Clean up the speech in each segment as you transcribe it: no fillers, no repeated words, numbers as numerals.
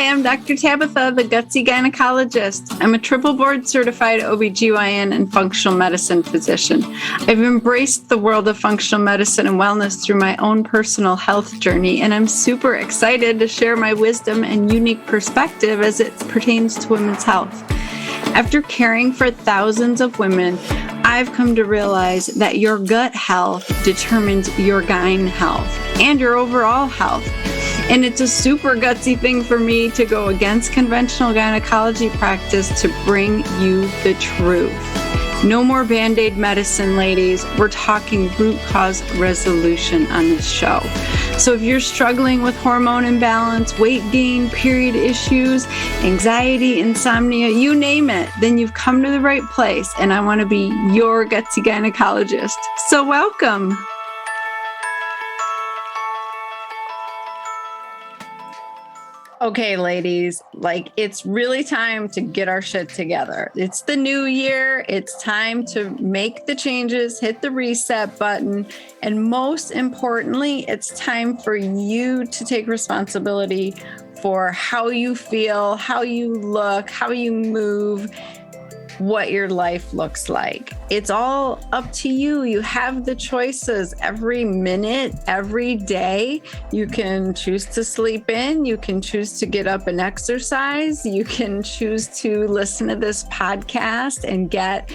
Hi, I'm Dr. Tabitha, the Gutsy Gynecologist. I'm a triple board certified OBGYN and functional medicine physician. I've embraced the world of functional medicine and wellness through my own personal health journey, and I'm super excited to share my wisdom and unique perspective as it pertains to women's health. After caring for thousands of women, I've come to realize that your gut health determines your gyne health and your overall health. And it's a super gutsy thing for me to go against conventional gynecology practice to bring you the truth. No more Band-Aid medicine, ladies. We're talking root cause resolution on this show. So if you're struggling with hormone imbalance, weight gain, period issues, anxiety, insomnia, you name it, then you've come to the right place. And I want to be your gutsy gynecologist. So welcome. Okay, ladies, it's really time to get our shit together. It's the new year. It's time to make the changes, hit the reset button. And most importantly, it's time for you to take responsibility for how you feel, how you look, how you move, what your life looks like. It's all up to you. You have the choices every minute, every day. You can choose to sleep in. You can choose to get up and exercise. You can choose to listen to this podcast and get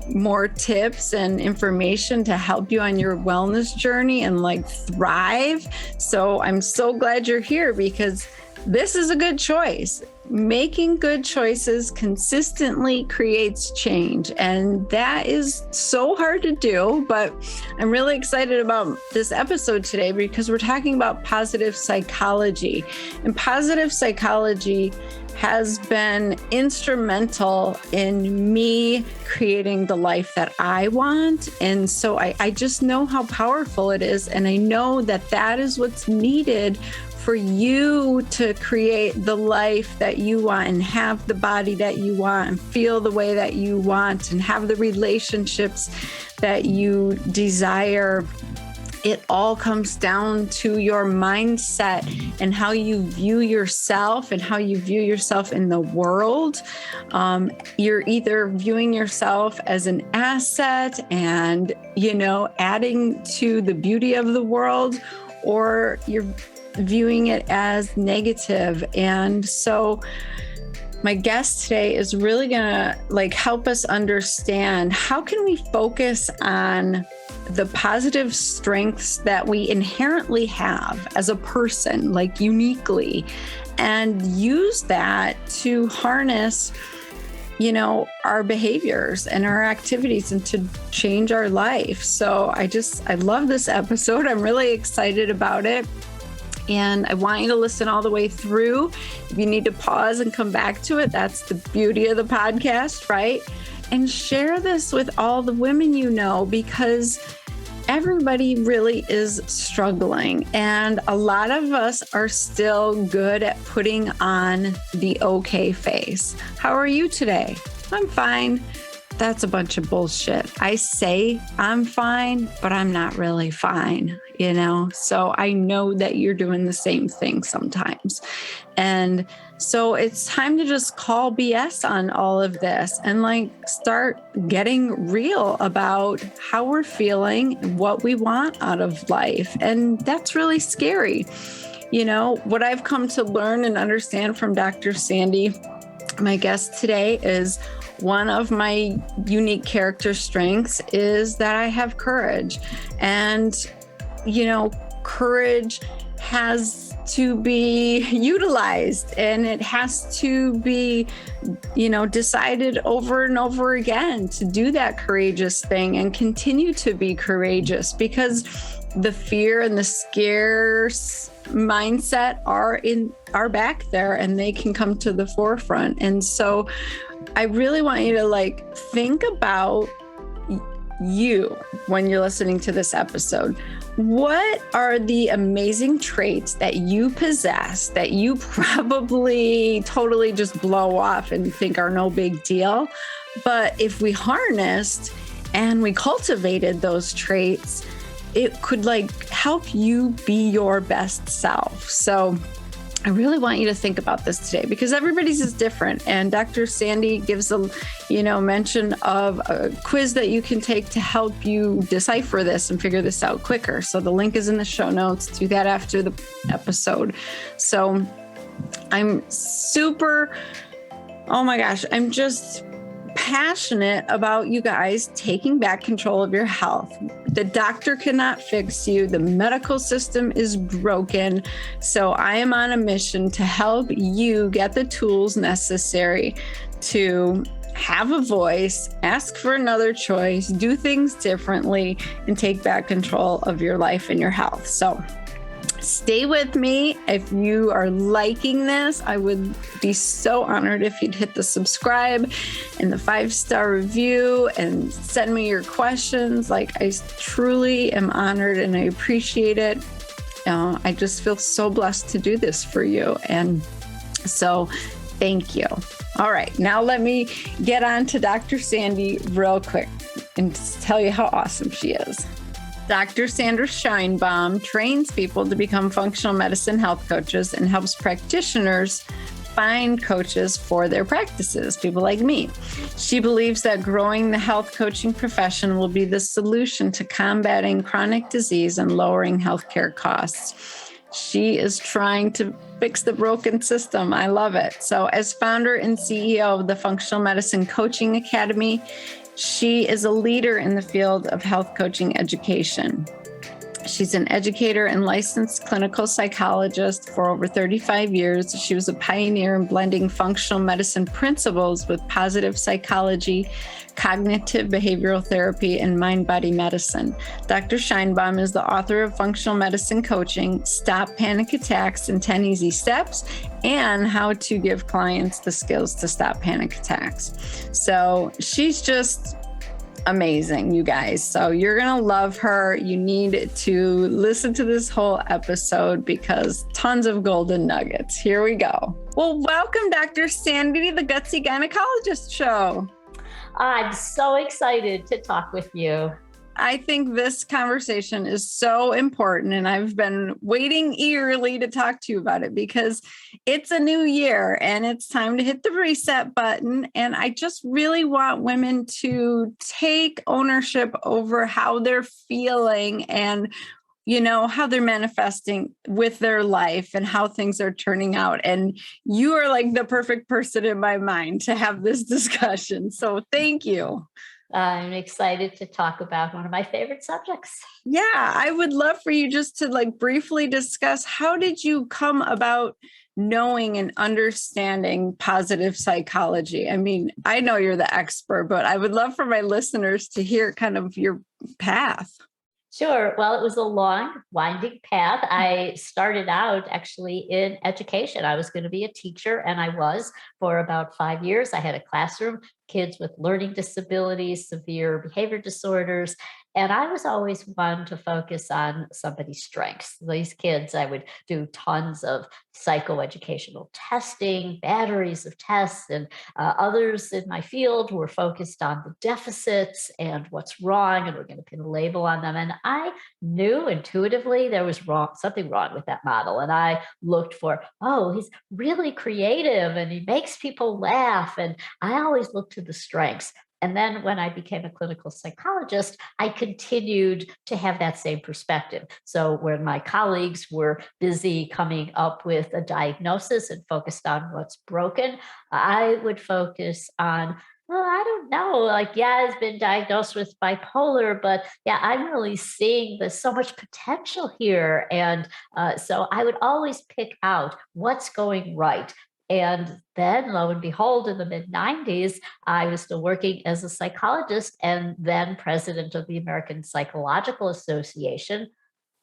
more tips and information to help you on your wellness journey and thrive. So I'm so glad you're here because this is a good choice. Making good choices consistently creates change. And that is so hard to do, but I'm really excited about this episode today because we're talking about positive psychology. And positive psychology has been instrumental in me creating the life that I want. And so I just know how powerful it is. And I know that that is what's needed for you to create the life that you want and have the body that you want and feel the way that you want and have the relationships that you desire. It all comes down to your mindset and how you view yourself and how you view yourself in the world. You're either viewing yourself as an asset and, adding to the beauty of the world, or you're viewing it as negative. And so my guest today is really gonna help us understand how can we focus on the positive strengths that we inherently have as a person, uniquely, and use that to harness our behaviors and our activities and to change our life. So I love this episode. I'm really excited about it. And I want you to listen all the way through. If you need to pause and come back to it, that's the beauty of the podcast, right? And share this with all the women you know, because everybody really is struggling. And a lot of us are still good at putting on the okay face. How are you today? I'm fine. That's a bunch of bullshit. I say I'm fine, but I'm not really fine, So I know that you're doing the same thing sometimes. And so it's time to just call BS on all of this and start getting real about how we're feeling, what we want out of life. And that's really scary. What I've come to learn and understand from Dr. Sandi, my guest today, is one of my unique character strengths is that I have courage. And, courage has to be utilized and it has to be, decided over and over again to do that courageous thing and continue to be courageous, because the fear and the scarce mindset are back there and they can come to the forefront. And so I really want you to think about you when you're listening to this episode. What are the amazing traits that you possess that you probably totally just blow off and think are no big deal? But if we harnessed and we cultivated those traits, it could help you be your best self. So I really want you to think about this today because everybody's is different. And Dr. Sandi gives a, mention of a quiz that you can take to help you decipher this and figure this out quicker. So the link is in the show notes. Do that after the episode. So I'm I'm just passionate about you guys taking back control of your health. The doctor cannot fix you. The medical system is broken. So I am on a mission to help you get the tools necessary to have a voice, ask for another choice, do things differently, and take back control of your life and your health. So stay with me. If you are liking this, I would be so honored if you'd hit the subscribe and the 5-star review and send me your questions. Like, I truly am honored and I appreciate it. I just feel so blessed to do this for you. And so thank you. All right, now let me get on to Dr. Sandi real quick and tell you how awesome she is. Dr. Sandi Scheinbaum trains people to become functional medicine health coaches and helps practitioners find coaches for their practices, people like me. She believes that growing the health coaching profession will be the solution to combating chronic disease and lowering healthcare costs. She is trying to fix the broken system. I love it. So as founder and CEO of the Functional Medicine Coaching Academy, she is a leader in the field of health coaching education. She's an educator and licensed clinical psychologist for over 35 years. She was a pioneer in blending functional medicine principles with positive psychology, cognitive behavioral therapy, and mind-body medicine. Dr. Scheinbaum is the author of Functional Medicine Coaching, Stop Panic Attacks in 10 Easy Steps, and How to Give Clients the Skills to Stop Panic Attacks. So she's just amazing, you guys. So you're going to love her. You need to listen to this whole episode because tons of golden nuggets. Here we go. Well, welcome, Dr. Sandi, the Gutsy Gynecologist Show. I'm so excited to talk with you. I think this conversation is so important, and I've been waiting eagerly to talk to you about it because it's a new year and it's time to hit the reset button. And I just really want women to take ownership over how they're feeling and how they're manifesting with their life and how things are turning out. And you are like the perfect person in my mind to have this discussion. So thank you. I'm excited to talk about one of my favorite subjects. Yeah, I would love for you just to briefly discuss, how did you come about knowing and understanding positive psychology? I mean, I know you're the expert, but I would love for my listeners to hear kind of your path. Sure. Well, it was a long, winding path. I started out actually in education. I was going to be a teacher, and I was for about 5 years. I had a classroom, kids with learning disabilities, severe behavior disorders. And I was always one to focus on somebody's strengths. These kids, I would do tons of psychoeducational testing, batteries of tests, and others in my field were focused on the deficits and what's wrong, and we're going to pin a label on them. And I knew intuitively there was something wrong with that model. And I looked for, he's really creative and he makes people laugh. And I always looked to the strengths. And then when I became a clinical psychologist, I continued to have that same perspective. So when my colleagues were busy coming up with a diagnosis and focused on what's broken, I would focus on, I don't know, it's been diagnosed with bipolar, but I'm really seeing there's so much potential here. And so I would always pick out what's going right. And then, lo and behold, in the mid-90s, I was still working as a psychologist and then president of the American Psychological Association,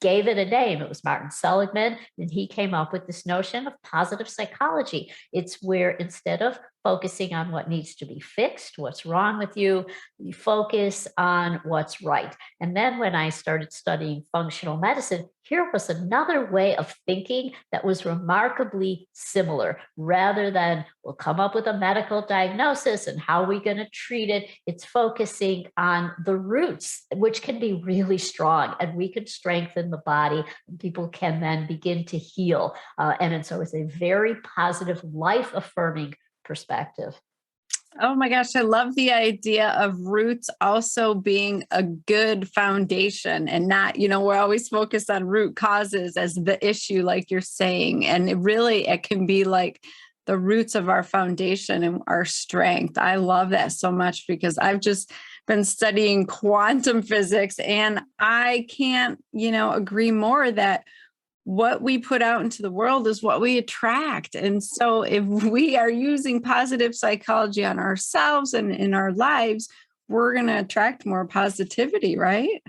gave it a name. It was Martin Seligman, and he came up with this notion of positive psychology. It's where instead of focusing on what needs to be fixed, what's wrong with you. You focus on what's right. And then when I started studying functional medicine, here was another way of thinking that was remarkably similar. Rather than we'll come up with a medical diagnosis and how are we going to treat it, it's focusing on the roots, which can be really strong, and we can strengthen the body, and people can then begin to heal. And so it's a very positive, life affirming perspective. Oh my gosh, I love the idea of roots also being a good foundation and not, we're always focused on root causes as the issue, like you're saying. And it can be like the roots of our foundation and our strength. I love that so much because I've just been studying quantum physics and I can't, agree more that what we put out into the world is what we attract. And so if we are using positive psychology on ourselves and in our lives, we're going to attract more positivity, right?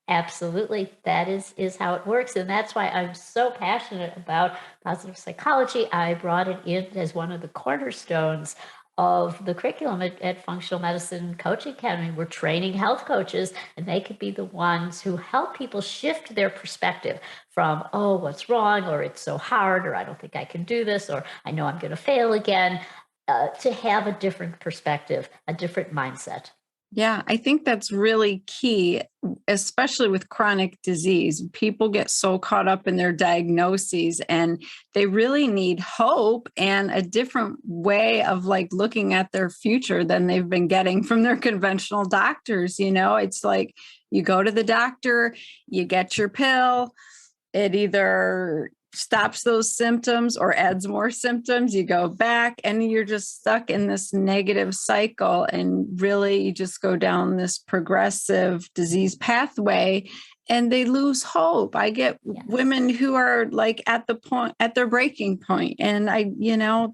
Absolutely. That is how it works. And that's why I'm so passionate about positive psychology. I brought it in as one of the cornerstones of the curriculum at Functional Medicine Coaching Academy. We're training health coaches, and they could be the ones who help people shift their perspective from, oh, what's wrong, or it's so hard, or I don't think I can do this, or I know I'm going to fail again, to have a different perspective, a different mindset. Yeah, I think that's really key, especially with chronic disease. People get so caught up in their diagnoses and they really need hope and a different way of like looking at their future than they've been getting from their conventional doctors. It's like you go to the doctor, you get your pill, it either stops those symptoms or adds more symptoms. You go back and you're just stuck in this negative cycle. And really, you just go down this progressive disease pathway and they lose hope. I get Yes. women who are like at their breaking point. And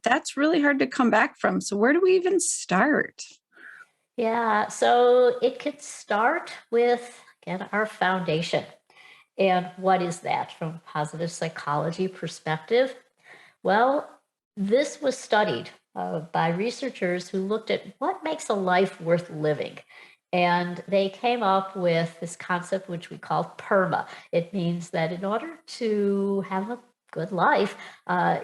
that's really hard to come back from. So, where do we even start? Yeah. So it could start with, again, our foundation. And what is that from a positive psychology perspective? Well, this was studied by researchers who looked at what makes a life worth living. And they came up with this concept, which we call PERMA. It means that in order to have a good life,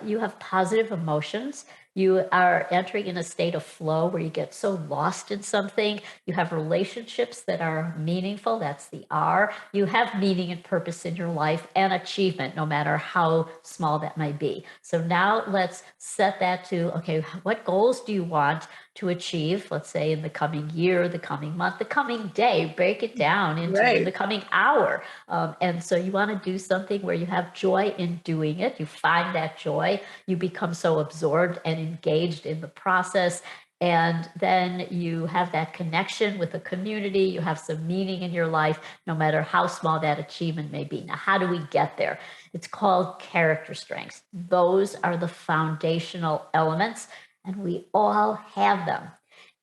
you have positive emotions. You are entering in a state of flow where you get so lost in something. You have relationships that are meaningful. That's the R. You have meaning and purpose in your life and achievement, no matter how small that might be. So now let's set that to, okay, what goals do you want to achieve? Let's say in the coming year, the coming month, the coming day, break it down into Right. the coming hour. And so you want to do something where you have joy in doing it. You find that joy. You become so absorbed and engaged in the process. And then you have that connection with the community. You have some meaning in your life, no matter how small that achievement may be. Now, how do we get there? It's called character strengths. Those are the foundational elements, and we all have them.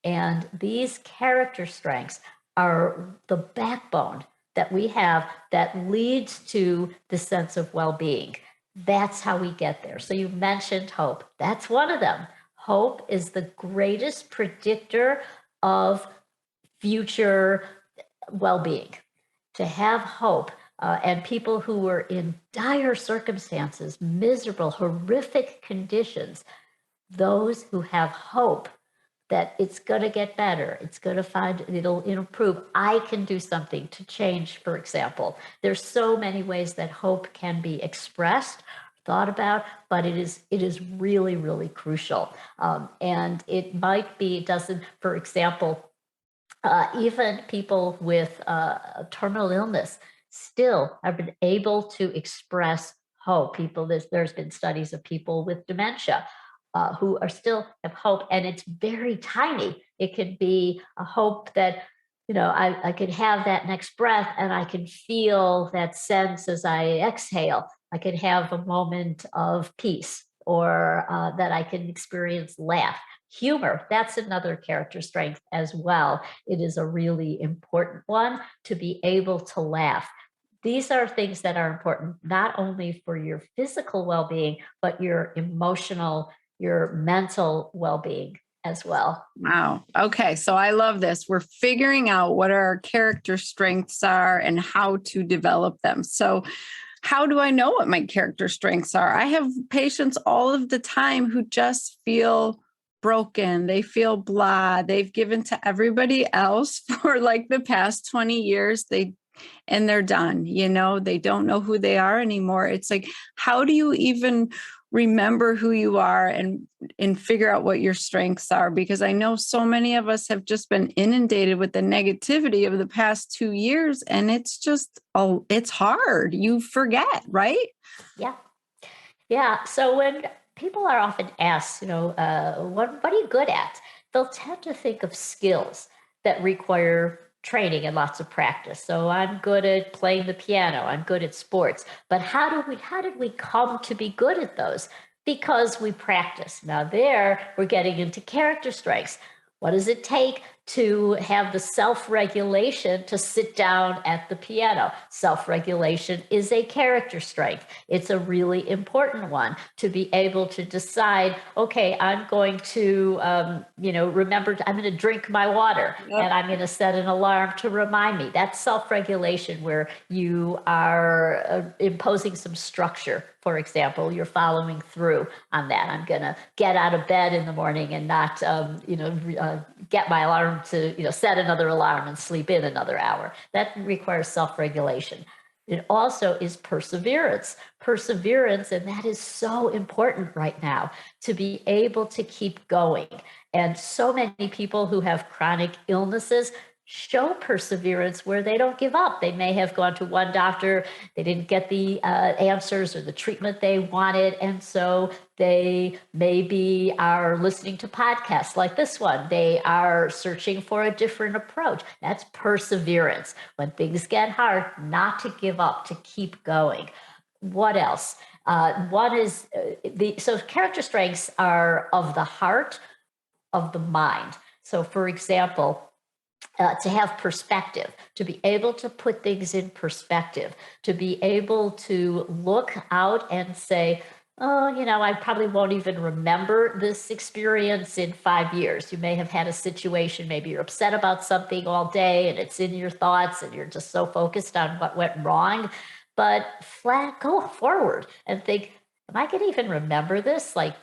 And these character strengths are the backbone that we have that leads to the sense of well being. That's how we get there. So you mentioned hope. That's one of them. Hope is the greatest predictor of future well being. To have hope, and people who were in dire circumstances, miserable, horrific conditions, those who have hope that it's going to get better, it's going to find, it'll improve, I can do something to change. For example, there's so many ways that hope can be expressed, thought about, but it is really, really crucial. And it might be, it doesn't, for example, even people with terminal illness still have been able to express hope. There's been studies of people with dementia who are still have hope, and it's very tiny. It could be a hope that, I could have that next breath and I can feel that sense as I exhale. I could have a moment of peace, or that I can experience laugh. Humor, that's another character strength as well. It is a really important one to be able to laugh. These are things that are important not only for your physical well being, but your emotional, your mental well being as well. Wow. Okay. So I love this. We're figuring out what our character strengths are and how to develop them. So, how do I know what my character strengths are? I have patients all of the time who just feel broken. They feel blah. They've given to everybody else for like the past 20 years. And they're done, they don't know who they are anymore. It's like, how do you even remember who you are and figure out what your strengths are? Because I know so many of us have just been inundated with the negativity of the past 2 years, and it's just, it's hard. You forget, right? Yeah. Yeah. So when people are often asked, what are you good at? They'll tend to think of skills that require training and lots of practice. So I'm good at playing the piano. I'm good at sports. But how did we come to be good at those? Because we practice. Now there we're getting into character strengths. What does it take to have the self-regulation to sit down at the piano? Self-regulation is a character strength. It's a really important one to be able to decide, okay, I'm going to, remember, I'm going to drink my water. Yep. And I'm going to set an alarm to remind me. That's self-regulation, where you are imposing some structure. For example, you're following through on that. I'm going to get out of bed in the morning and not, get my alarm to, set another alarm and sleep in another hour. That requires self-regulation. It also is perseverance, and that is so important right now, to be able to keep going. And so many people who have chronic illnesses show perseverance, where they don't give up. They may have gone to one doctor, they didn't get the answers or the treatment they wanted, and so they maybe are listening to podcasts like this one. They are searching for a different approach. That's perseverance. When things get hard, not to give up, to keep going. What else? One is so character strengths are of the heart, of the mind. So, for example, to have perspective, to be able to put things in perspective, to be able to look out and say, oh, I probably won't even remember this experience in 5 years. You may have had a situation, maybe you're upset about something all day and it's in your thoughts and you're just so focused on what went wrong. But go forward and think, am I going to even remember this? Like,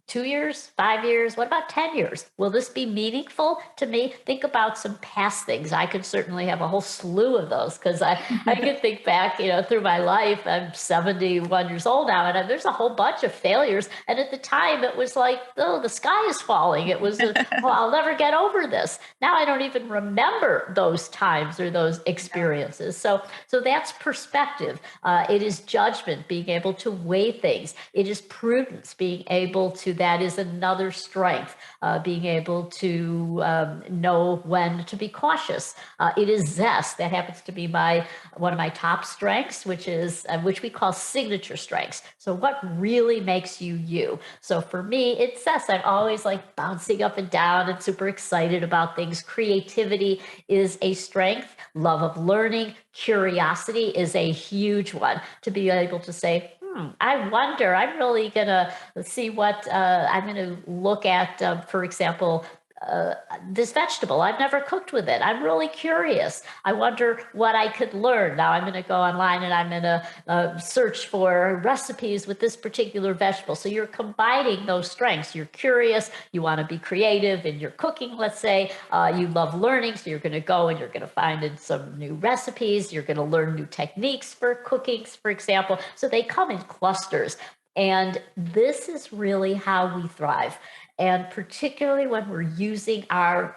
2 years, 5 years, what about 10 years? Will this be meaningful to me? Think about some past things. I could certainly have a whole slew of those, because I could think back, through my life. I'm 71 years old now, and there's a whole bunch of failures. And at the time, it was like, oh, the sky is falling. It was, well, I'll never get over this. Now I don't even remember those times or those experiences. So that's perspective. It is judgment, being able to weigh things. It is prudence, being able to, that is another strength, being able to know when to be cautious. It is zest. That happens to be one of my top strengths, which we call signature strengths. So what really makes you you? So for me, it's zest. I'm always like bouncing up and down and super excited about things. Creativity is a strength. Love of learning, curiosity is a huge one, to be able to say, I wonder, I'm really going to see what I'm going to look at, for example, this vegetable. I've never cooked with it. I'm really curious. I wonder what I could learn. Now I'm going to go online and I'm going to search for recipes with this particular vegetable. So you're combining those strengths. You're curious. You want to be creative in your cooking, let's say. You love learning. So you're going to go and you're going to find some new recipes. You're going to learn new techniques for cooking, for example. So they come in clusters. And this is really how we thrive. And particularly when we're using our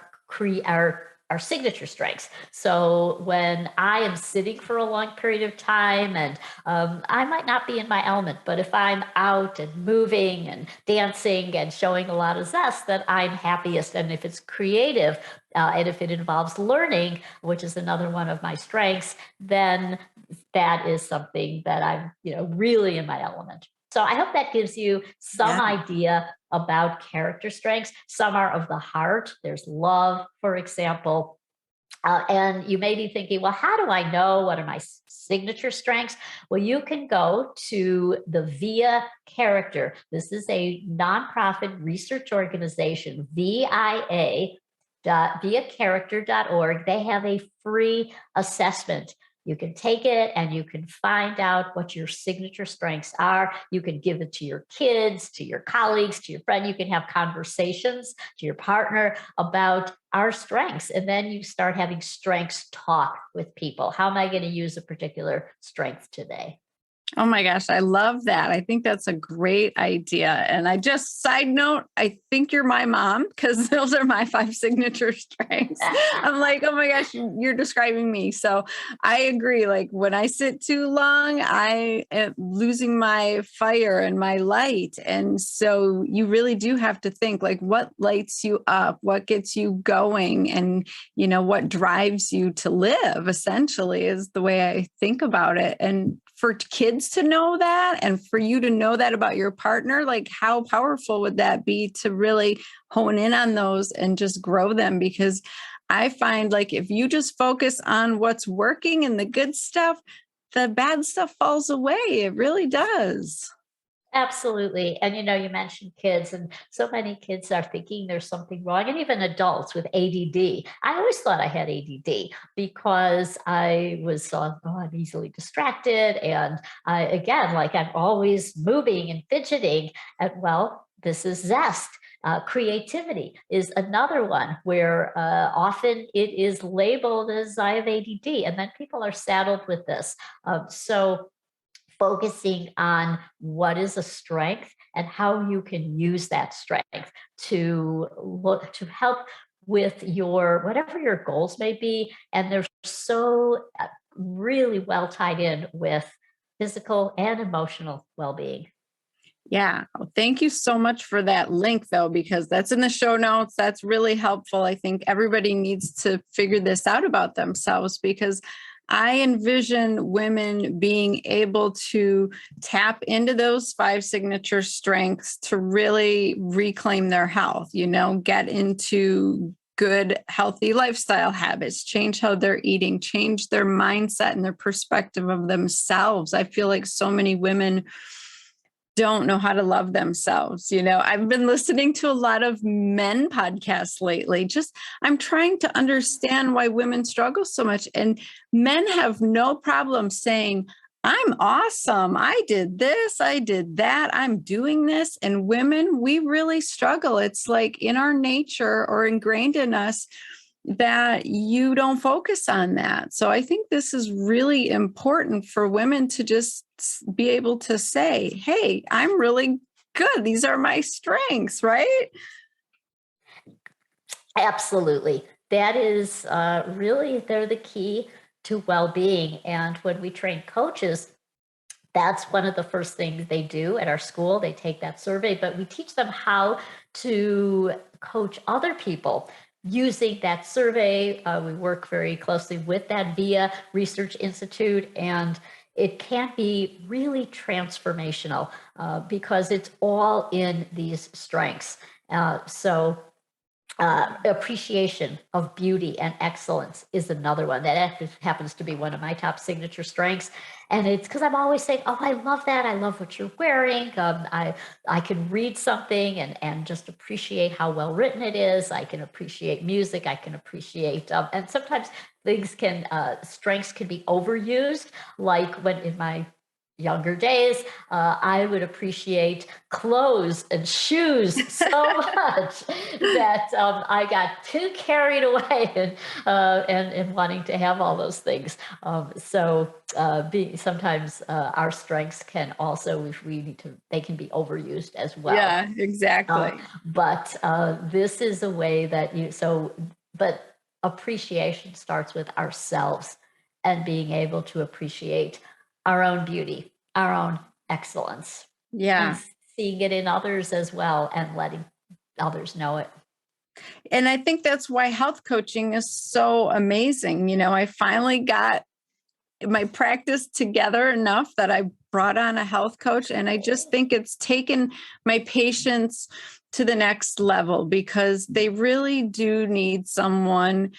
signature strengths. So when I am sitting for a long period of time, and I might not be in my element, but if I'm out and moving and dancing and showing a lot of zest, that I'm happiest. And if it's creative, and if it involves learning, which is another one of my strengths, then that is something that I'm, really in my element. So I hope that gives you some idea about character strengths. Some are of the heart. There's love, for example. And you may be thinking, well, how do I know what are my signature strengths? Well, you can go to the VIA Character. This is a nonprofit research organization, VIA. ViaCharacter.org. They have a free assessment. You can take it and you can find out what your signature strengths are. You can give it to your kids, to your colleagues, to your friend. You can have conversations to your partner about our strengths. And then you start having strengths talk with people. How am I going to use a particular strength today? Oh my gosh, I love that. I think that's a great idea. And I just, side note, I think you're my mom because those are my 5 signature strengths. I'm like, oh my gosh, you're describing me. So I agree. Like when I sit too long, I am losing my fire and my light. And so you really do have to think like what lights you up, what gets you going, and what drives you to live essentially is the way I think about it. And for kids to know that and for you to know that about your partner, like how powerful would that be to really hone in on those and just grow them? Because I find like if you just focus on what's working and the good stuff, the bad stuff falls away. It really does. Absolutely. And you mentioned kids, and so many kids are thinking there's something wrong, and even adults with ADD. I always thought I had ADD because I was, I'm easily distracted. And again, like I'm always moving and fidgeting. And well, this is zest. Creativity is another one where often it is labeled as I have ADD, and then people are saddled with this. So focusing on what is a strength and how you can use that strength to look to help with your whatever your goals may be, and they're so really well tied in with physical and emotional well-being. Yeah. Well, thank you so much for that link, though, because that's in the show notes. That's really helpful. I think everybody needs to figure this out about themselves because I envision women being able to tap into those 5 signature strengths to really reclaim their health, get into good, healthy lifestyle habits, change how they're eating, change their mindset and their perspective of themselves. I feel like so many women don't know how to love themselves. I've been listening to a lot of men podcasts lately. Just I'm trying to understand why women struggle so much. And men have no problem saying, I'm awesome. I did this. I did that. I'm doing this. And women, we really struggle. It's like in our nature or ingrained in us that you don't focus on that. So I think this is really important for women to just be able to say, hey, I'm really good. These are my strengths, right? Absolutely. That is really, they're the key to well-being. And when we train coaches, that's one of the first things they do at our school. They take that survey, but we teach them how to coach other people using that survey. We work very closely with that VIA Research Institute, and it can be really transformational because it's all in these strengths. So appreciation of beauty and excellence is another one that happens to be one of my top signature strengths. And it's because I'm always saying, oh, I love that. I love what you're wearing. I can read something and just appreciate how well written it is. I can appreciate music. I can appreciate, and sometimes strengths can be overused. Like when in my younger days, I would appreciate clothes and shoes so much that I got too carried away and wanting to have all those things. Sometimes our strengths can also, if we need to, they can be overused as well. Yeah, exactly. But this is a way that but appreciation starts with ourselves and being able to appreciate our own beauty, our own excellence, and Yeah. seeing it in others as well and letting others know it. And I think that's why health coaching is so amazing. I finally got my practice together enough that I brought on a health coach. And I just think it's taken my patients to the next level because they really do need someone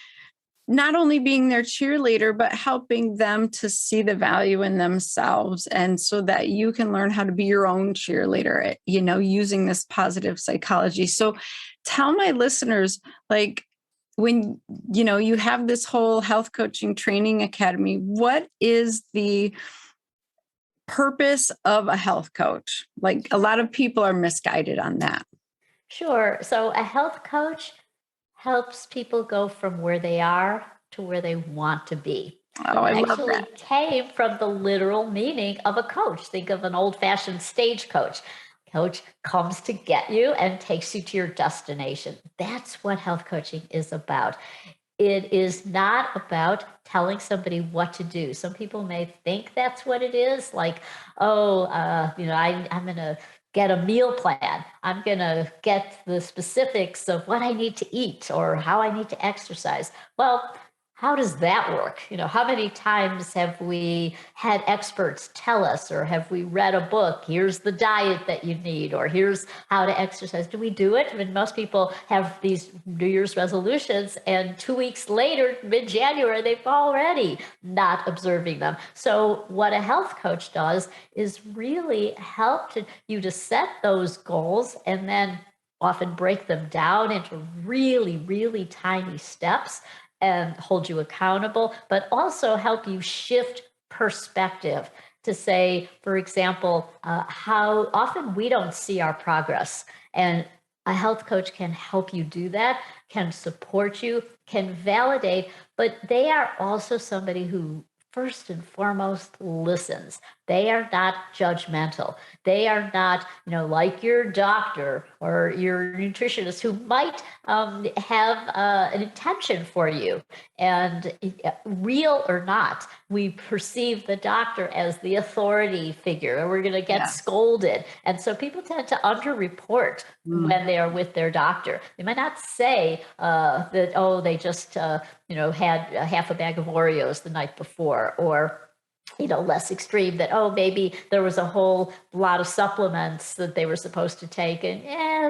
not only being their cheerleader, but helping them to see the value in themselves. And so that you can learn how to be your own cheerleader, using this positive psychology. So tell my listeners, like, when, you have this whole health coaching training academy, what is the purpose of a health coach? Like, a lot of people are misguided on that. Sure. So a health coach helps people go from where they are to where they want to be. Oh, I It love actually that. came from the literal meaning of a coach. Think of an old fashioned stagecoach. Coach comes to get you and takes you to your destination. That's what health coaching is about. It is not about telling somebody what to do. Some people may think that's what it is, like, oh, I'm going to get a meal plan. I'm going to get the specifics of what I need to eat or how I need to exercise. Well, how does that work? How many times have we had experts tell us, or have we read a book? Here's the diet that you need, or here's how to exercise. Do we do it? I mean, most people have these New Year's resolutions, and 2 weeks later, mid-January, they've already not observing them. So what a health coach does is really help you to set those goals and then often break them down into really, really tiny steps and hold you accountable, but also help you shift perspective to say, for example, how often we don't see our progress. And a health coach can help you do that, can support you, can validate, but they are also somebody who first and foremost listens. They are not judgmental. They are not, like your doctor or your nutritionist who might have an intention for you. And real or not, we perceive the doctor as the authority figure, and we're going to get scolded. And so people tend to underreport when they are with their doctor. They might not say that, oh, they just, had a half a bag of Oreos the night before, or less extreme, that, oh, maybe there was a whole lot of supplements that they were supposed to take, and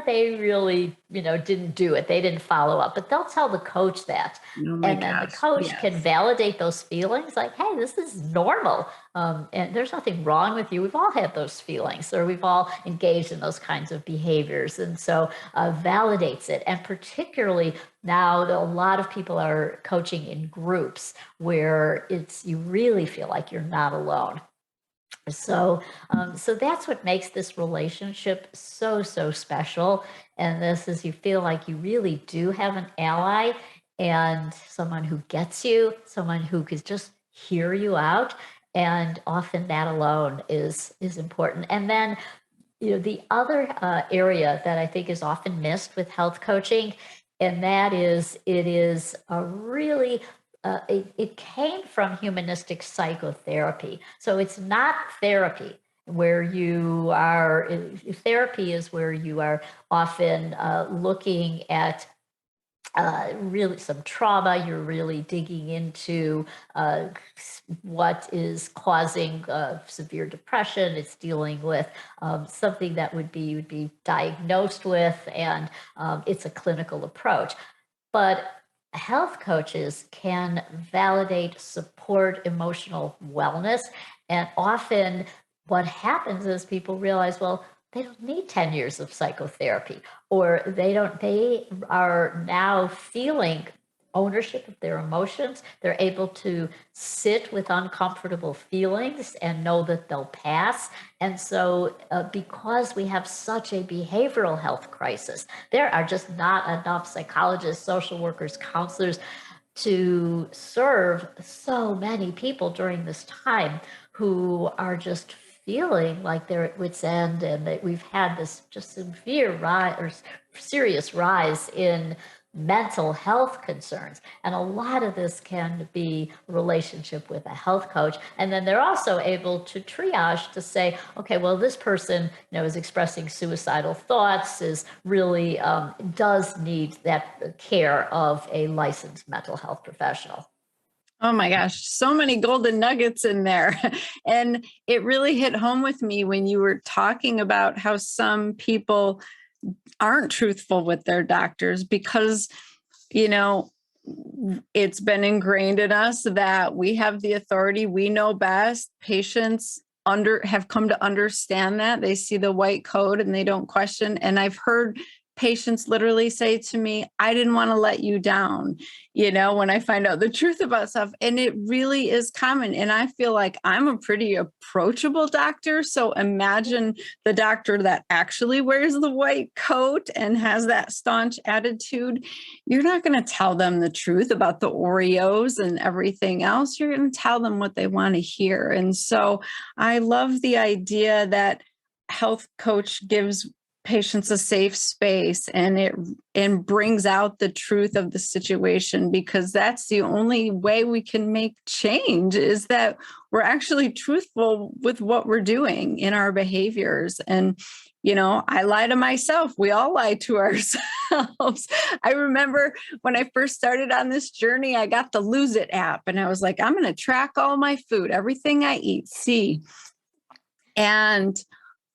they really, didn't do it. They didn't follow up, but they'll tell the coach that. Oh my And then the gosh. coach can Yes. validate those feelings, like, hey, this is normal. And there's nothing wrong with you. We've all had those feelings, or we've all engaged in those kinds of behaviors. And so validates it. And particularly now, a lot of people are coaching in groups where you really feel like you're not alone. So that's what makes this relationship so, so special. And this is, you feel like you really do have an ally and someone who gets you, someone who could just hear you out. And often that alone is important. And then, the other area that I think is often missed with health coaching, and that is, it is a really it came from humanistic psychotherapy. So it's not therapy where you are, therapy is where you are often looking at really some trauma. You're really digging into what is causing severe depression. It's dealing with something that you'd be diagnosed with, and it's a clinical approach. But health coaches can validate, support emotional wellness. And often what happens is people realize, well, they don't need 10 years of psychotherapy, or they are now feeling ownership of their emotions. They're able to sit with uncomfortable feelings and know that they'll pass. And so because we have such a behavioral health crisis, there are just not enough psychologists, social workers, counselors to serve so many people during this time who are just feeling like they're at wit's end, and that we've had this just severe rise, or serious rise, in mental health concerns. And a lot of this can be a relationship with a health coach. And then they're also able to triage to say, okay, well, this person, is expressing suicidal thoughts, is really does need that care of a licensed mental health professional. Oh my gosh, so many golden nuggets in there. And it really hit home with me when you were talking about how some people aren't truthful with their doctors because, you know, it's been ingrained in us that we have the authority, we know best. Patients have come to understand that. They see the white coat and they don't question. And I've heard patients literally say to me, I didn't want to let you down, when I find out the truth about stuff. And it really is common. And I feel like I'm a pretty approachable doctor. So imagine the doctor that actually wears the white coat and has that staunch attitude. You're not going to tell them the truth about the Oreos and everything else. You're going to tell them what they want to hear. And so I love the idea that health coach gives patients a safe space and brings out the truth of the situation, because that's the only way we can make change, is that we're actually truthful with what we're doing in our behaviors. And I lie to myself. We all lie to ourselves. I remember when I first started on this journey, I got the Lose It app and I was like, I'm going to track all my food, everything I eat, see. And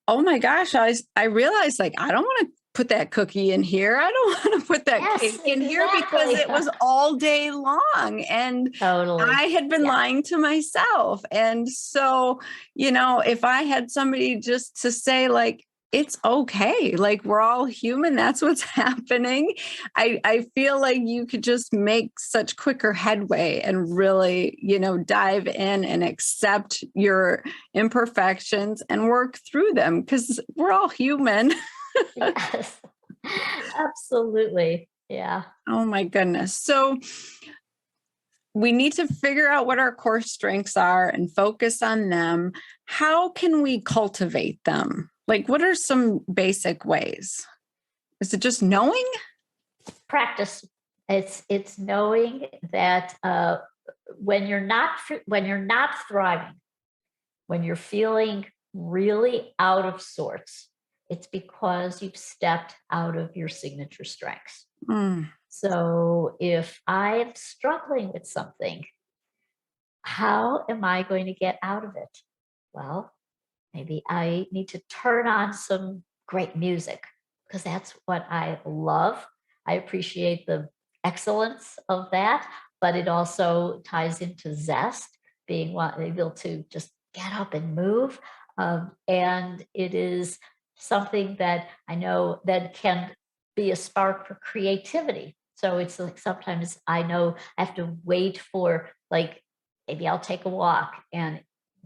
oh my gosh, I realized, like, I don't want to put that cookie in here. I don't want to put that cake in here, because it was all day long. And Totally. I had been lying to myself. And so, if I had somebody just to say, like, it's okay, like, we're all human, that's what's happening, I feel like you could just make such quicker headway and really, dive in and accept your imperfections and work through them, because we're all human. Yes, absolutely. Yeah. Oh my goodness. So we need to figure out what our core strengths are and focus on them. How can we cultivate them? Like, what are some basic ways? Is it just knowing? Practice. It's knowing that when you're not thriving, when you're feeling really out of sorts, it's because you've stepped out of your signature strengths. Mm. So if I'm struggling with something, how am I going to get out of it? Well, maybe I need to turn on some great music, because that's what I love. I appreciate the excellence of that, but it also ties into zest, being able to just get up and move. And it is something that I know that can be a spark for creativity. So it's like sometimes I know I have to wait for, like, maybe I'll take a walk and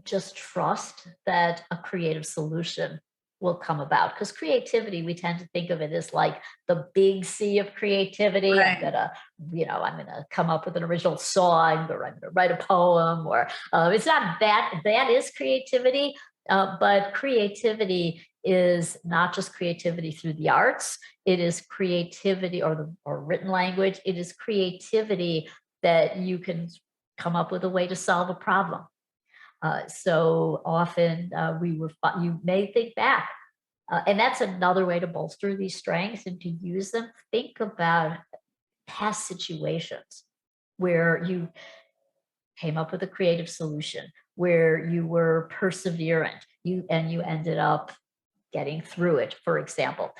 just trust that a creative solution will come about. Because creativity, we tend to think of it as like the big sea of creativity. Right. I'm gonna come up with an original song, or I'm gonna write a poem, or it's not that. That is creativity, but creativity is not just creativity through the arts. It is creativity, or written language. It is creativity that you can come up with a way to solve a problem. So often you may think back, and that's another way to bolster these strengths and to use them. Think about past situations where you came up with a creative solution, where you were perseverant, you ended up getting through it. For example,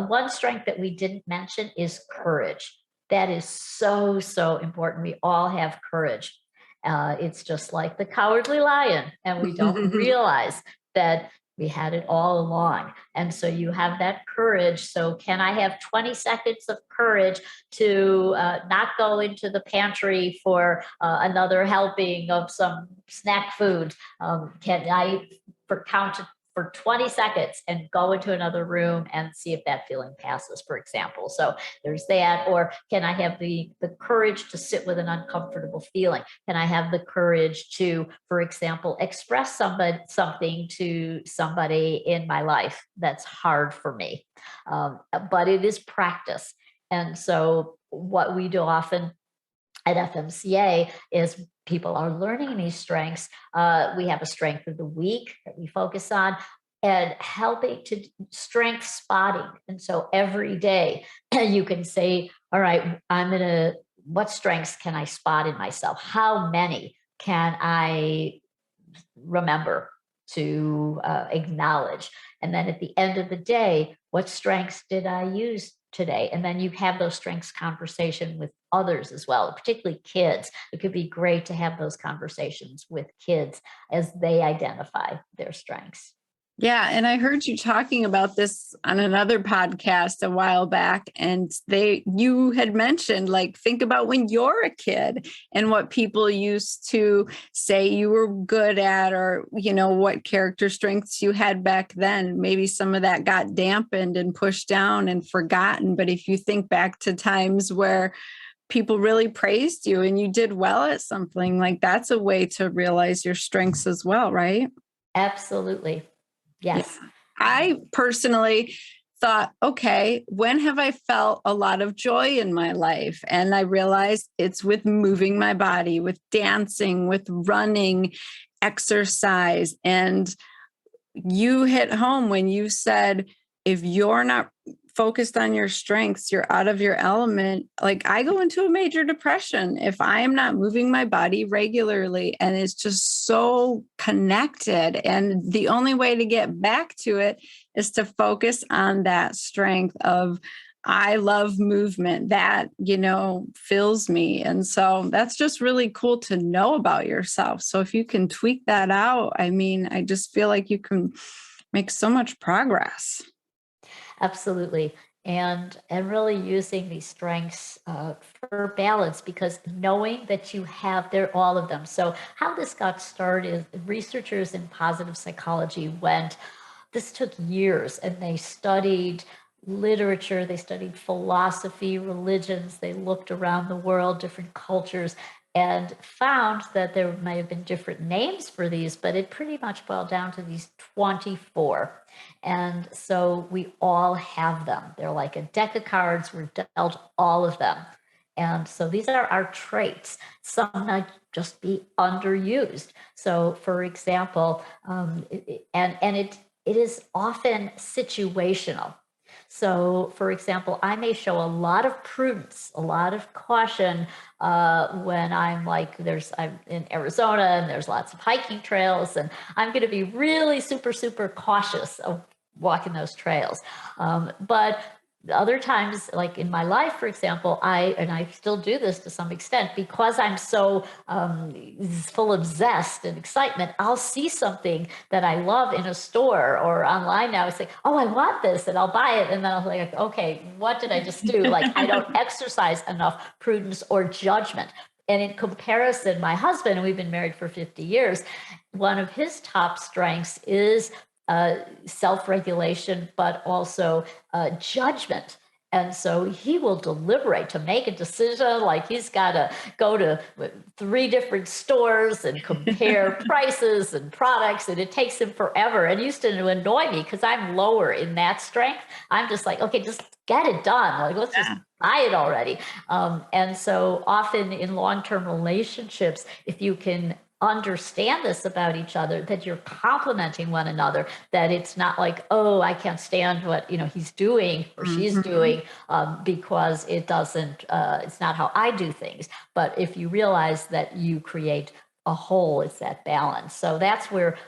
one strength that we didn't mention is courage. That is so, so important. We all have courage. It's just like the cowardly lion, and we don't realize that we had it all along. And so you have that courage. So can I have 20 seconds of courage to not go into the pantry for another helping of some snack food? Can I count for 20 seconds and go into another room and see if that feeling passes, for example? So there's that. Or can I have the courage to sit with an uncomfortable feeling? Can I have the courage to, for example, express something to somebody in my life that's hard for me? But it is practice. And so what we do often at FMCA is people are learning these strengths. We have a strength of the week that we focus on, and helping to strength spotting. And so every day you can say, all right, what strengths can I spot in myself? How many can I remember to acknowledge? And then at the end of the day, what strengths did I use today? And then you have those strengths conversation with others as well, particularly kids. It could be great to have those conversations with kids as they identify their strengths. Yeah. And I heard you talking about this on another podcast a while back. And you had mentioned, like, think about when you're a kid and what people used to say you were good at, or, what character strengths you had back then. Maybe some of that got dampened and pushed down and forgotten. But if you think back to times where people really praised you and you did well at something, like, that's a way to realize your strengths as well, right? Absolutely. Yeah. Yes. I personally thought, okay, when have I felt a lot of joy in my life? And I realized it's with moving my body, with dancing, with running, exercise. And you hit home when you said, if you're not focused on your strengths, you're out of your element. Like, I go into a major depression if I am not moving my body regularly, and it's just so connected. And the only way to get back to it is to focus on that strength of, I love movement, that, fills me. And so that's just really cool to know about yourself. So if you can tweak that out, I just feel like you can make so much progress. Absolutely. And really using these strengths for balance, because knowing that you have there all of them. So how this got started, researchers in positive psychology this took years, and they studied literature, they studied philosophy, religions, they looked around the world, different cultures, and found that there may have been different names for these, but it pretty much boiled down to these 24. And so we all have them. They're like a deck of cards. We're dealt all of them. And so these are our traits. Some might just be underused. So, for example, it is often situational. So, for example, I may show a lot of prudence, a lot of caution when I'm in Arizona and there's lots of hiking trails, and I'm going to be really super, super cautious of walking those trails. But other times, like in my life, for example, I still do this to some extent, because I'm so full of zest and excitement. I'll see something that I love in a store or online now. I say, oh, I want this, and I'll buy it. And then I'll be like, okay, what did I just do? Like, I don't exercise enough prudence or judgment. And in comparison, my husband, and we've been married for 50 years, one of his top strengths is self-regulation, but also judgment. And so he will deliberate to make a decision. Like, he's got to go to 3 different stores and compare prices and products, and it takes him forever. And used to annoy me because I'm lower in that strength. I'm just like, okay, just get it done. Like, let's just buy it already. And so often in long-term relationships, if you can understand this about each other, that you're complementing one another, that it's not like, oh, I can't stand what he's doing or she's doing, because it's not how I do things. But if you realize that you create a whole, it's that balance. So that's where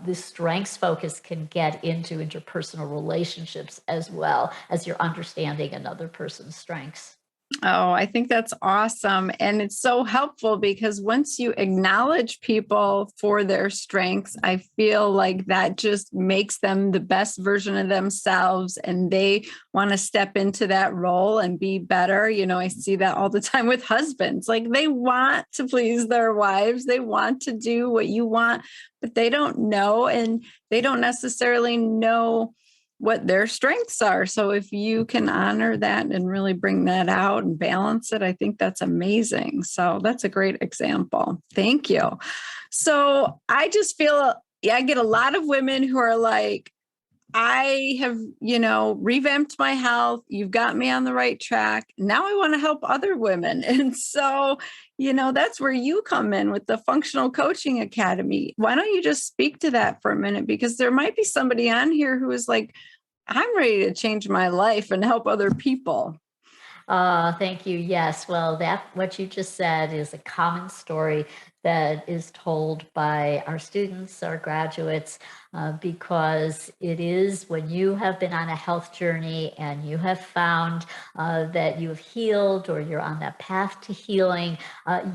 this strengths focus can get into interpersonal relationships, as well as you're understanding another person's strengths. Oh, I think that's awesome. And it's so helpful because once you acknowledge people for their strengths, I feel like that just makes them the best version of themselves, and they want to step into that role and be better. I see that all the time with husbands. Like, they want to please their wives, they want to do what you want, but they don't know, and they don't necessarily know what their strengths are. So if you can honor that and really bring that out and balance it, I think that's amazing. So that's a great example. Thank you. So I just feel, I get a lot of women who are like, I have, revamped my health. You've got me on the right track. Now I want to help other women. And so, that's where you come in with the Functional Coaching Academy. Why don't you just speak to that for a minute? Because there might be somebody on here who is like, I'm ready to change my life and help other people. Thank you. Yes. Well, that what you just said is a common story that is told by our students, our graduates, because it is when you have been on a health journey and you have found that you have healed or you're on that path to healing,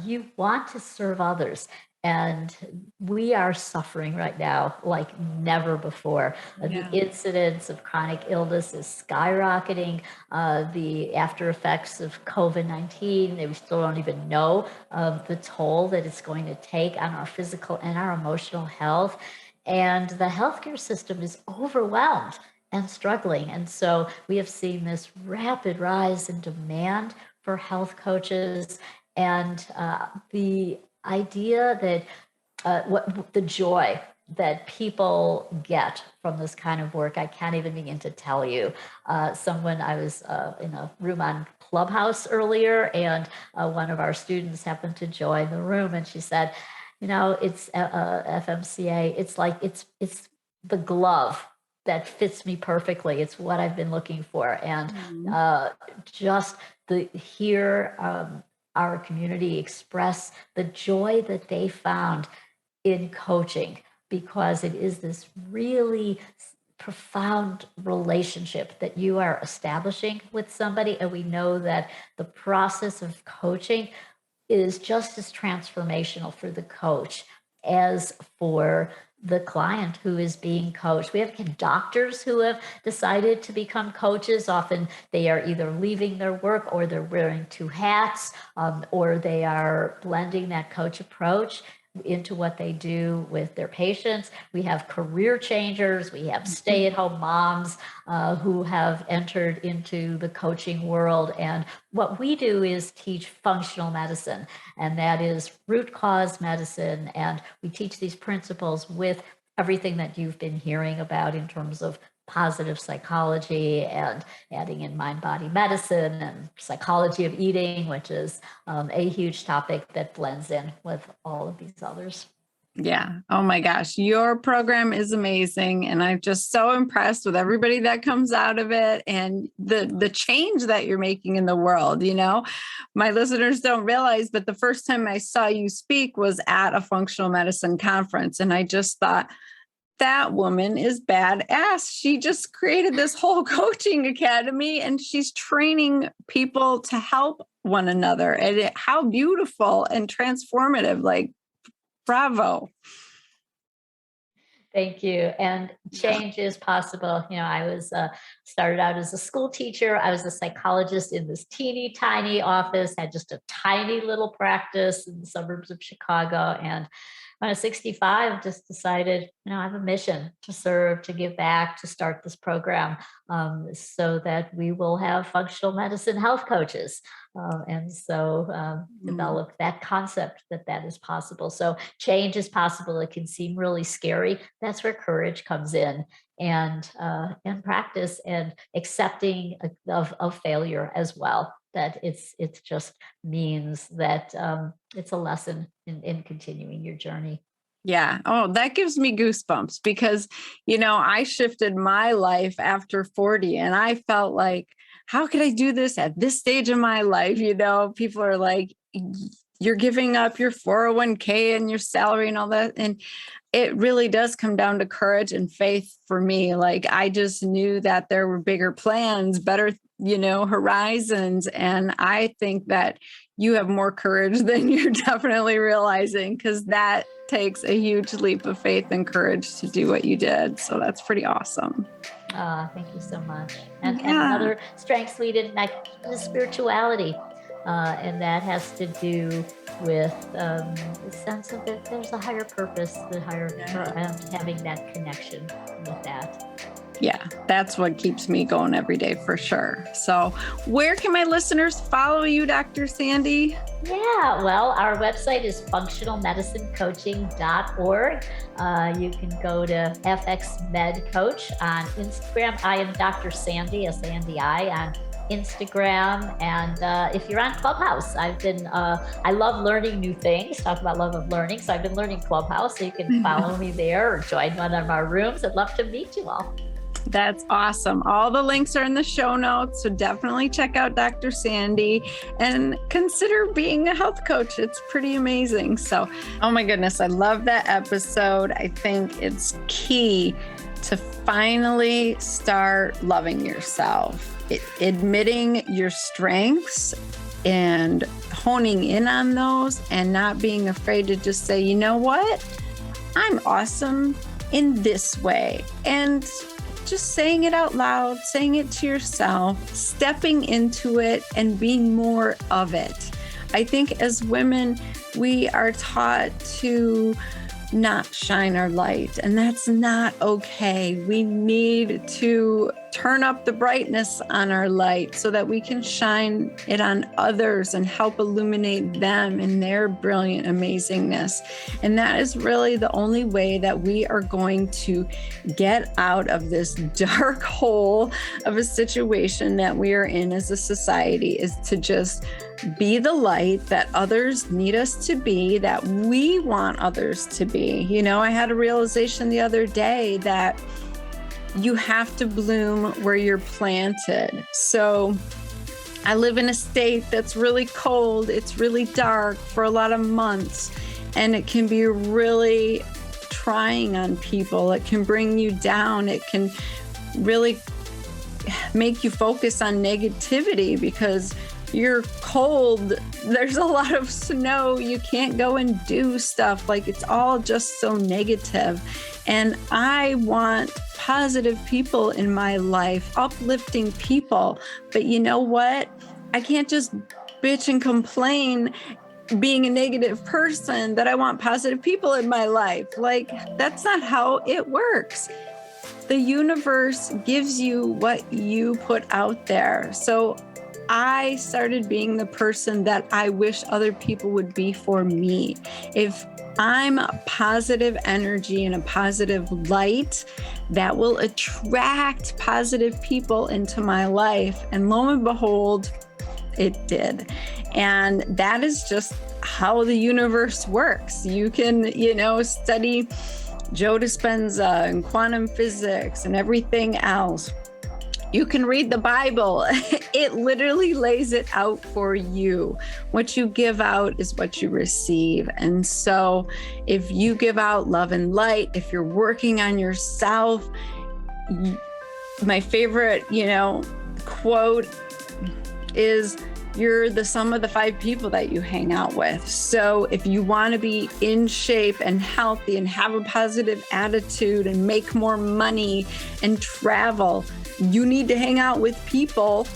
you want to serve others. And we are suffering right now like never before. The Yeah. incidence of chronic illness is skyrocketing. The after effects of COVID-19, we still don't even know the toll that it's going to take on our physical and our emotional health. And the healthcare system is overwhelmed and struggling. And so we have seen this rapid rise in demand for health coaches, and the idea that what the joy that people get from this kind of work, I can't even begin to tell you. I was in a room on Clubhouse earlier, and one of our students happened to join the room, and she said, it's FMCA. It's like it's the glove that fits me perfectly. It's what I've been looking for, and just the hear our community express the joy that they found in coaching, because it is this really profound relationship that you are establishing with somebody. And we know that the process of coaching is just as transformational for the coach as for the client who is being coached. We have doctors who have decided to become coaches. Often they are either leaving their work, or they're wearing two hats, or they are blending that coach approach into what they do with their patients. We have career changers. We have stay-at-home moms who have entered into the coaching world. And what we do is teach functional medicine, and that is root cause medicine. And we teach these principles with everything that you've been hearing about in terms of positive psychology, and adding in mind body medicine and psychology of eating, which is a huge topic that blends in with all of these others. Yeah. Oh my gosh. Your program is amazing. And I'm just so impressed with everybody that comes out of it, and the change that you're making in the world. My listeners don't realize, but the first time I saw you speak was at a functional medicine conference. And I just thought, that woman is badass. She just created this whole coaching academy, and she's training people to help one another. And how beautiful and transformative. Like, bravo. Thank you. And change is possible. I was started out as a school teacher. I was a psychologist in this teeny tiny office, had just a tiny little practice in the suburbs of Chicago. And when I was 65, just decided, I have a mission to serve, to give back, to start this program, so that we will have functional medicine health coaches. And so develop that concept that is possible. So change is possible. It can seem really scary. That's where courage comes in, and practice, and accepting of failure as well. That it just means that it's a lesson in continuing your journey. Yeah. Oh, that gives me goosebumps because, I shifted my life after 40, and I felt like, how could I do this at this stage of my life? People are like, you're giving up your 401k and your salary and all that. And it really does come down to courage and faith for me. Like, I just knew that there were bigger plans, better, horizons. And I think that you have more courage than you're definitely realizing, because that takes a huge leap of faith and courage to do what you did. So that's pretty awesome. Thank you so much. And another strength we didn't like is spirituality. And that has to do with the sense of that there's a higher purpose, and having that connection with that. Yeah, that's what keeps me going every day for sure. So where can my listeners follow you, Dr. Sandi? Yeah, well, our website is functionalmedicinecoaching.org. You can go to FX Med Coach on Instagram. I am Dr. Sandi, Sandi on Instagram. And if you're on Clubhouse, I love learning new things. Talk about love of learning. So I've been learning Clubhouse. So you can follow me there or join one of our rooms. I'd love to meet you all. That's awesome. All the links are in the show notes. So definitely check out Dr. Sandi and consider being a health coach. It's pretty amazing. So, oh my goodness, I love that episode. I think it's key to finally start loving yourself, admitting your strengths and honing in on those and not being afraid to just say, you know what? I'm awesome in this way. And just saying it out loud, saying it to yourself, stepping into it and being more of it. I think as women, we are taught to not shine our light, and that's not okay. We need to turn up the brightness on our light so that we can shine it on others and help illuminate them in their brilliant amazingness. And that is really the only way that we are going to get out of this dark hole of a situation that we are in as a society, is to just be the light that others need us to be, that we want others to be. You know, I had a realization the other day that you have to bloom where you're planted. So I live in a state that's really cold. It's really dark for a lot of months, and it can be really trying on people. It can bring you down. It can really make you focus on negativity because you're cold. There's a lot of snow. You can't go and do stuff. Like, it's all just so negative. And I want positive people in my life, uplifting people. But you know what? I can't just bitch and complain being a negative person that I want positive people in my life. Like, that's not how it works. The universe gives you what you put out there. So I started being the person that I wish other people would be for me. If I'm a positive energy and a positive light, that will attract positive people into my life. And lo and behold, it did. And that is just how the universe works. You can, study Joe Dispenza and quantum physics and everything else. You can read the Bible. It literally lays it out for you. What you give out is what you receive. And so if you give out love and light, if you're working on yourself, my favorite, quote is, you're the sum of the 5 people that you hang out with. So if you want to be in shape and healthy and have a positive attitude and make more money and travel, you need to hang out with people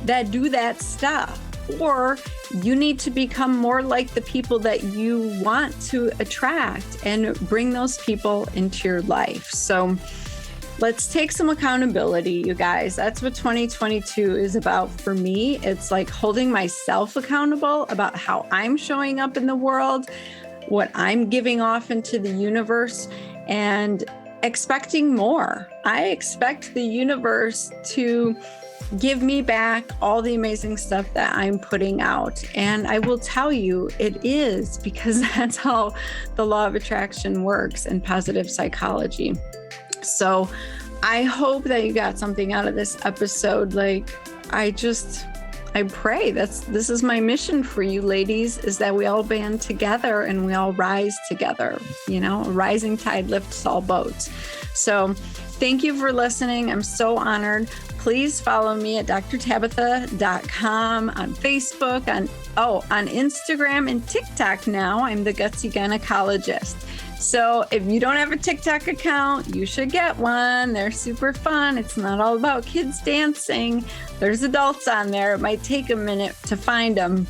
that do that stuff. Or you need to become more like the people that you want to attract and bring those people into your life. So let's take some accountability, you guys. That's what 2022 is about for me. It's like holding myself accountable about how I'm showing up in the world, what I'm giving off into the universe, and expecting more. I expect the universe to give me back all the amazing stuff that I'm putting out. And I will tell you, it is, because that's how the law of attraction works in positive psychology. So I hope that you got something out of this episode. I pray this is my mission for you ladies, is that we all band together and we all rise together. A rising tide lifts all boats. So thank you for listening. I'm so honored. Please follow me at drtabitha.com, on Facebook, on Instagram and TikTok now. I'm the Gutsy Gynecologist. So if you don't have a TikTok account, you should get one. They're super fun. It's not all about kids dancing. There's adults on there. It might take a minute to find them,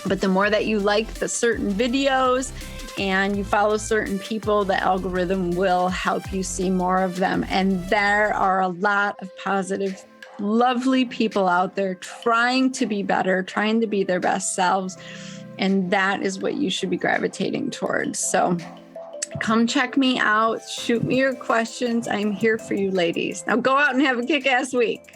but the more that you like the certain videos and you follow certain people, the algorithm will help you see more of them. And there are a lot of positive, lovely people out there trying to be better, trying to be their best selves. And that is what you should be gravitating towards. So come check me out. Shoot me your questions. I'm here for you, ladies. Now go out and have a kick-ass week.